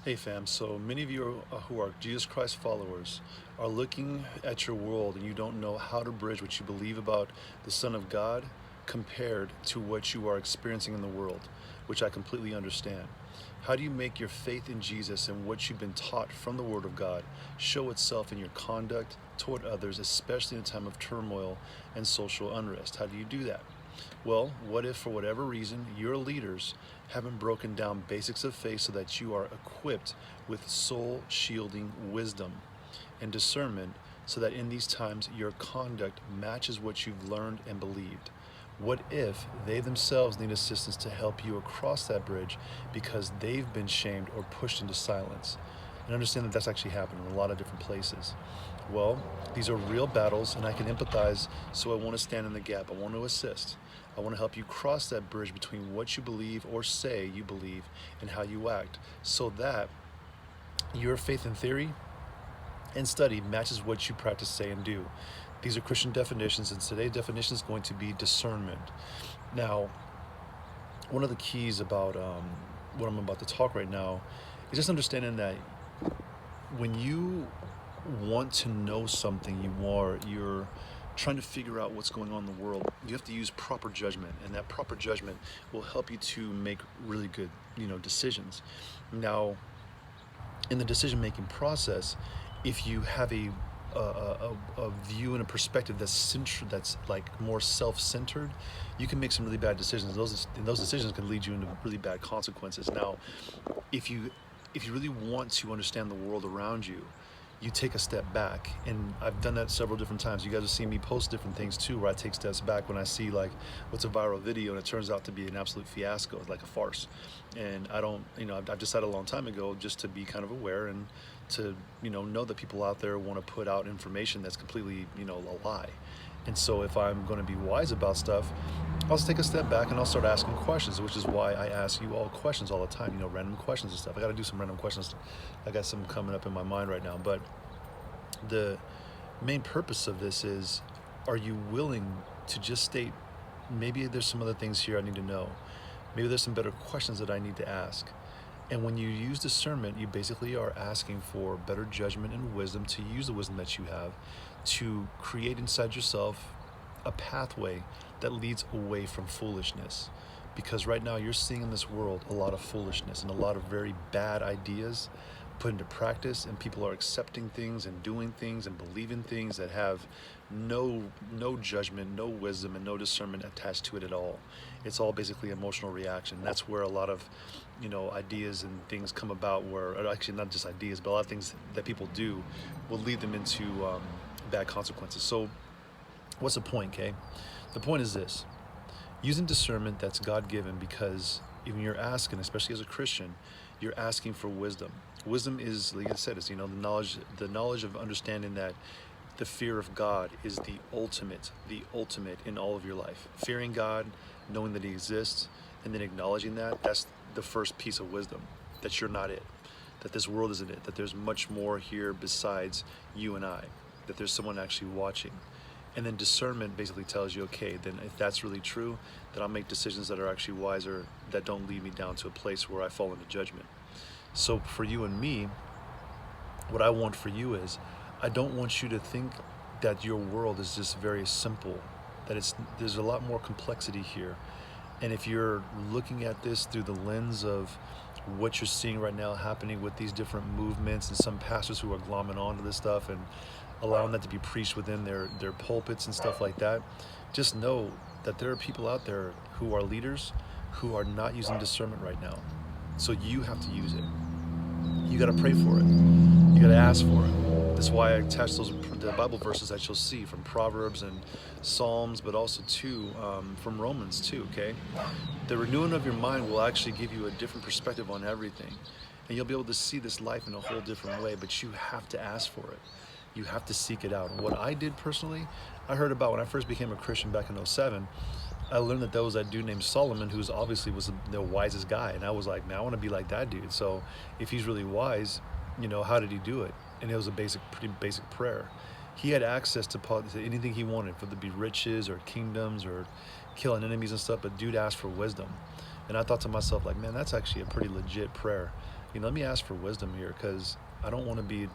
Hey fam, so many of you who are Jesus Christ followers are looking at your world and you don't know how to bridge what you believe about the Son of God compared to what you are experiencing in the world, which I completely understand. How do you make your faith in Jesus and what you've been taught from the Word of God show itself in your conduct toward others, especially in a time of turmoil and social unrest? How do you do that? Well, what if for whatever reason your leaders haven't broken down basics of faith so that you are equipped with soul shielding wisdom and discernment so that in these times your conduct matches what you've learned and believed? What if they themselves need assistance to help you across that bridge because they've been shamed or pushed into silence? And understand that that's actually happening in a lot of different places. Well, these are real battles, and I can empathize, so I want to stand in the gap. I want to assist. I want to help you cross that bridge between what you believe or say you believe and how you act, so that your faith in theory and study matches what you practice, say, and do. These are Christian definitions, and today's definition is going to be discernment. Now, one of the keys about what I'm about to talk right now is just understanding that when you want to know something, you're trying to figure out what's going on in the world, you have to use proper judgment, and that proper judgment will help you to make really good, decisions. Now, in the decision-making process, if you have a view and a perspective that's centered, that's like more self-centered, you can make some really bad decisions. Those decisions can lead you into really bad consequences. Now, if you really want to understand the world around you, you take a step back, and I've done that several different times. You guys have seen me post different things too, where I take steps back when I see like what's a viral video and it turns out to be an absolute fiasco, it's like a farce. And I don't, I've decided a long time ago just to be kind of aware and to, know that people out there want to put out information that's completely, a lie. And so if I'm going to be wise about stuff, I'll just take a step back and I'll start asking questions, which is why I ask you all questions all the time, random questions and stuff. I got to do some random questions. I got some coming up in my mind right now. But the main purpose of this is, are you willing to just state, maybe there's some other things here I need to know. Maybe there's some better questions that I need to ask. And when you use discernment, you basically are asking for better judgment and wisdom to use the wisdom that you have to create inside yourself a pathway that leads away from foolishness. Because right now you're seeing in this world a lot of foolishness and a lot of very bad ideas put into practice, and people are accepting things and doing things and believing things that have no judgment, no wisdom, and no discernment attached to it at all. It's all basically emotional reaction. That's where a lot of ideas and things come about, where, or actually not just ideas, but a lot of things that people do will lead them into bad consequences. So what's the point, Kay? The point is this: using discernment that's God-given, because even you're asking, especially as a Christian, you're asking for wisdom. Wisdom is, like I said, it's the knowledge of understanding that the fear of God is the ultimate in all of your life. Fearing God, knowing that He exists, and then acknowledging that's the first piece of wisdom, that you're not it, that this world isn't it, that there's much more here besides you and I, that there's someone actually watching. And then discernment basically tells you, okay, then if that's really true, then I'll make decisions that are actually wiser, that don't lead me down to a place where I fall into judgment. So for you and me, what I want for you is, I don't want you to think that your world is just very simple, that there's a lot more complexity here. And if you're looking at this through the lens of what you're seeing right now happening with these different movements and some pastors who are glomming onto this stuff and allowing that to be preached within their pulpits and stuff like that, just know that there are people out there who are leaders who are not using discernment right now. So you have to use it. You got to pray for it. You got to ask for it. That's why I attach the Bible verses that you'll see from Proverbs and Psalms, but also too from Romans too. Okay, the renewing of your mind will actually give you a different perspective on everything, and you'll be able to see this life in a whole different way. But you have to ask for it. You have to seek it out. And what I did personally, I heard about when I first became a Christian back in '07. I learned that there was that dude named Solomon who's obviously was the wisest guy, and I was like, man, I want to be like that dude. So if he's really wise, how did he do it? And it was a pretty basic prayer. He had access to anything he wanted, whether it be riches or kingdoms or killing enemies and stuff, but dude asked for wisdom. And I thought to myself, like, man, that's actually a pretty legit prayer. let me ask for wisdom here, because I don't want to be,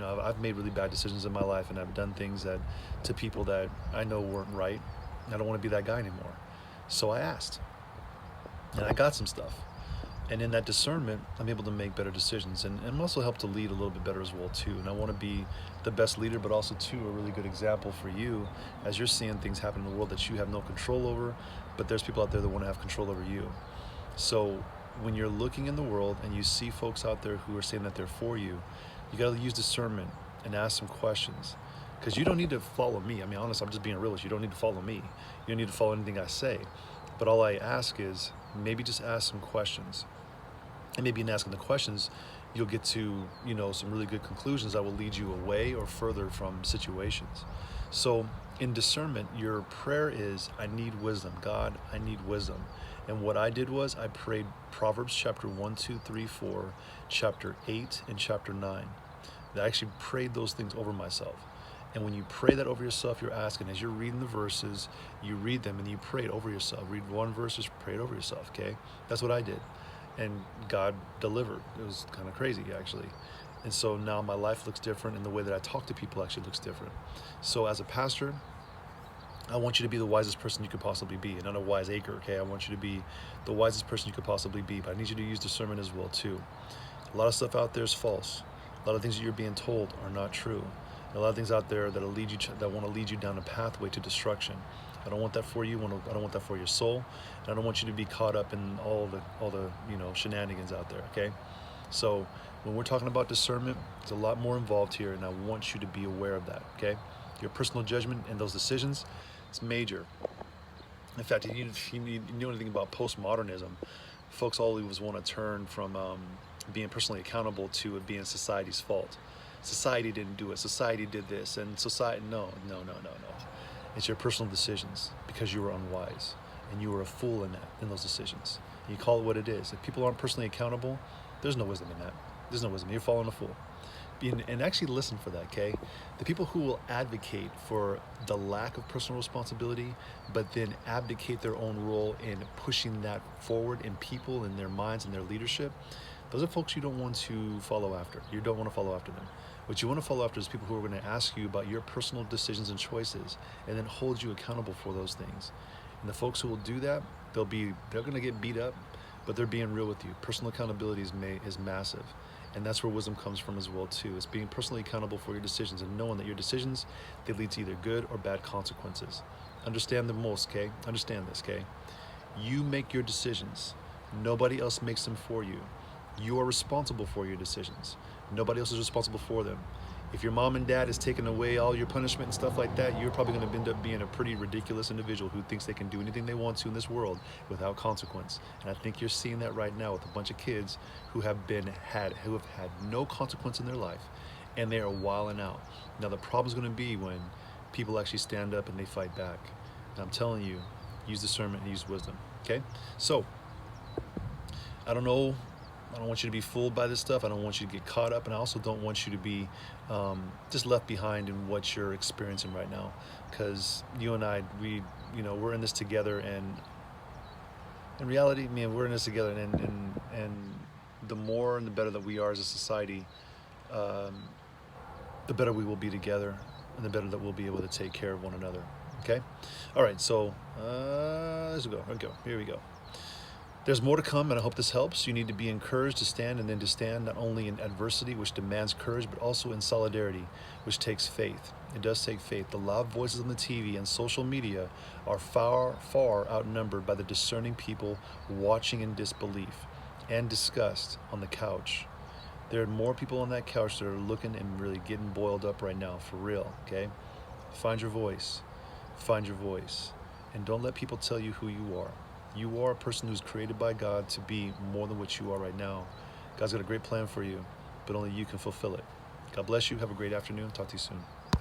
I've made really bad decisions in my life, and I've done things that to people that I know weren't right. I don't want to be that guy anymore. So I asked, and I got some stuff. And in that discernment, I'm able to make better decisions, and I'm also help to lead a little bit better as well too. And I want to be the best leader, but also too a really good example for you as you're seeing things happen in the world that you have no control over, but there's people out there that want to have control over you. So when you're looking in the world and you see folks out there who are saying that they're for you, you got to use discernment and ask some questions. Because you don't need to follow me. I mean, honestly, I'm just being real with you. You don't need to follow me. You don't need to follow anything I say. But all I ask is maybe just ask some questions. And maybe in asking the questions, you'll get to, some really good conclusions that will lead you away or further from situations. So in discernment, your prayer is, I need wisdom. God, I need wisdom. And what I did was I prayed Proverbs chapter 1, 2, 3, 4, chapter 8, and chapter 9. I actually prayed those things over myself. And when you pray that over yourself, you're asking, as you're reading the verses, you read them and you pray it over yourself. Read one verse, just pray it over yourself, okay? That's what I did. And God delivered. It was kind of crazy, actually. And so now my life looks different, and the way that I talk to people actually looks different. So as a pastor, I want you to be the wisest person you could possibly be, and not a wiseacre, okay? I want you to be the wisest person you could possibly be, but I need you to use discernment as well, too. A lot of stuff out there is false. A lot of things that you're being told are not true. A lot of things out there that want to lead you down a pathway to destruction. I don't want that for you. I don't want that for your soul. And I don't want you to be caught up in all the shenanigans out there, okay? So when we're talking about discernment, there's a lot more involved here, and I want you to be aware of that, okay? Your personal judgment and those decisions, it's major. In fact, if you know anything about postmodernism, folks always want to turn from being personally accountable to it being society's fault. Society didn't do it. Society did this, and society, no. It's your personal decisions, because you were unwise and you were a fool in those decisions. And you call it what it is. If people aren't personally accountable, there's no wisdom in that. There's no wisdom. You're following a fool. And actually listen for that, okay? The people who will advocate for the lack of personal responsibility, but then abdicate their own role in pushing that forward in people, in their minds, and their leadership, those are folks you don't want to follow after. You don't want to follow after them. What you want to follow after is people who are going to ask you about your personal decisions and choices, and then hold you accountable for those things. And the folks who will do that, they're going to get beat up, but they're being real with you. Personal accountability is massive. And that's where wisdom comes from as well too. It's being personally accountable for your decisions and knowing that your decisions, they lead to either good or bad consequences. Understand the most, okay? Understand this, okay? You make your decisions. Nobody else makes them for you. You are responsible for your decisions. Nobody else is responsible for them. If your mom and dad is taking away all your punishment and stuff like that, you're probably going to end up being a pretty ridiculous individual who thinks they can do anything they want to in this world without consequence. And I think you're seeing that right now with a bunch of kids who have had no consequence in their life, and they are wilding out. Now the problem is going to be when people actually stand up and they fight back. And I'm telling you, use discernment and use wisdom. Okay? So I don't want you to be fooled by this stuff. I don't want you to get caught up, and I also don't want you to be just left behind in what you're experiencing right now. Because you and I, we're in this together, and in reality, we're in this together, and the more and the better that we are as a society, the better we will be together, and the better that we'll be able to take care of one another. Okay? All right. So let's go. Here we go. There's more to come, and I hope this helps. You need to be encouraged to stand, and then to stand not only in adversity, which demands courage, but also in solidarity, which takes faith. It does take faith. The loud voices on the TV and social media are far, far outnumbered by the discerning people watching in disbelief and disgust on the couch. There are more people on that couch that are looking and really getting boiled up right now, for real, okay? Find your voice. Find your voice. And don't let people tell you who you are. You are a person who's created by God to be more than what you are right now. God's got a great plan for you, but only you can fulfill it. God bless you. Have a great afternoon. Talk to you soon.